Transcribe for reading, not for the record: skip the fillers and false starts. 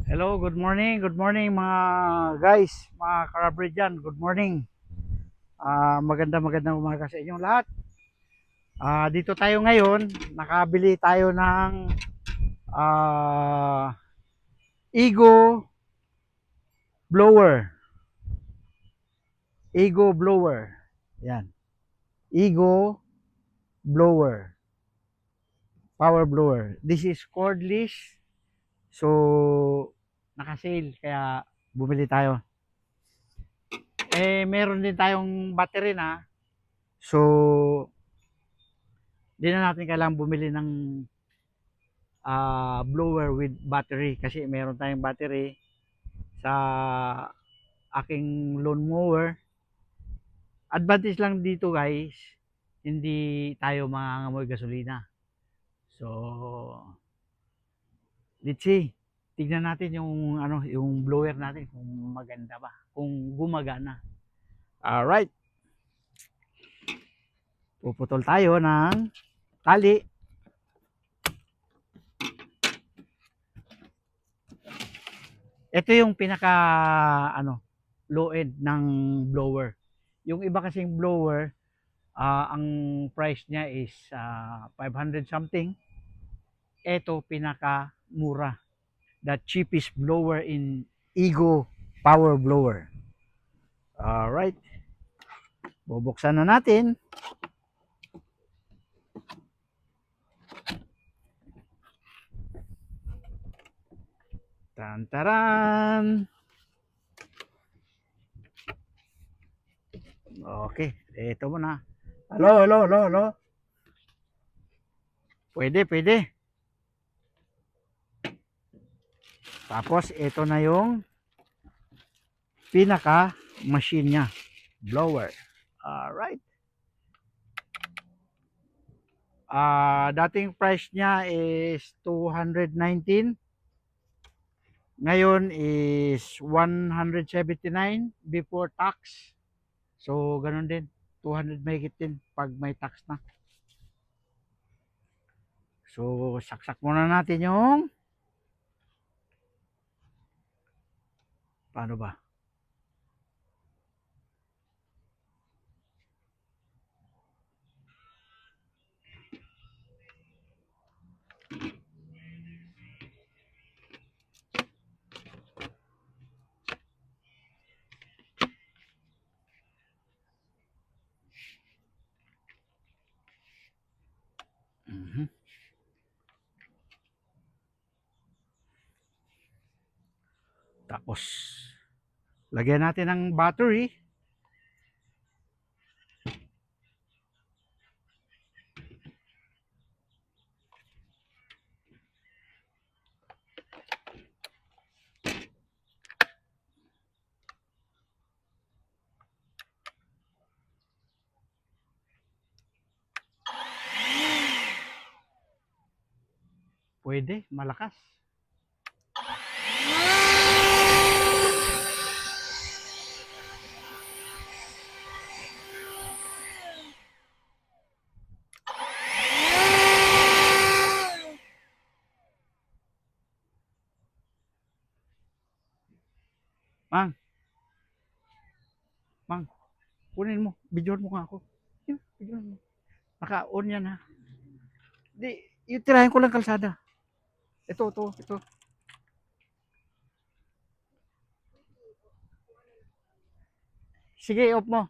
Hello, good morning mga guys, mga karabrid dyan, good morning. Magandang umaga sa inyong lahat. Dito tayo ngayon, nakabili tayo ng Ego blower. Ego blower. Yan. Ego blower. Power blower. This is cordless. So, naka-sale kaya bumili tayo. Meron din tayong battery na. So, di na natin kailangan bumili ng blower with battery kasi meron tayong battery sa aking lawn mower. Advantage lang dito guys, hindi tayo mangangamoy gasolina. So, let's see. Tignan natin yung yung blower natin kung maganda ba, kung gumagana. Alright. Puputol tayo ng tali. Ito yung pinaka low end ng blower. Yung iba kasing blower, ang price niya is 500 something. Ito pinaka mura. The cheapest blower in Ego power blower. Alright. Bubuksan na natin. Tantaran. Okay, ito muna. Hello. Pwede. Tapos ito na yung pinaka machine niya, blower. Alright. Dating price niya is 219. Ngayon is 179 before tax. So, ganun din. 200 mahigit din pag may tax na. So, saksak muna natin yung paano ba? Tapos, lagyan natin ng battery. Pwede, malakas. Mang, kunin mo. Bidyoan mo nga ako. Bidyoan mo. Naka-on yan ha. Di, itirahin ko lang kalsada. Ito. Sige, off mo.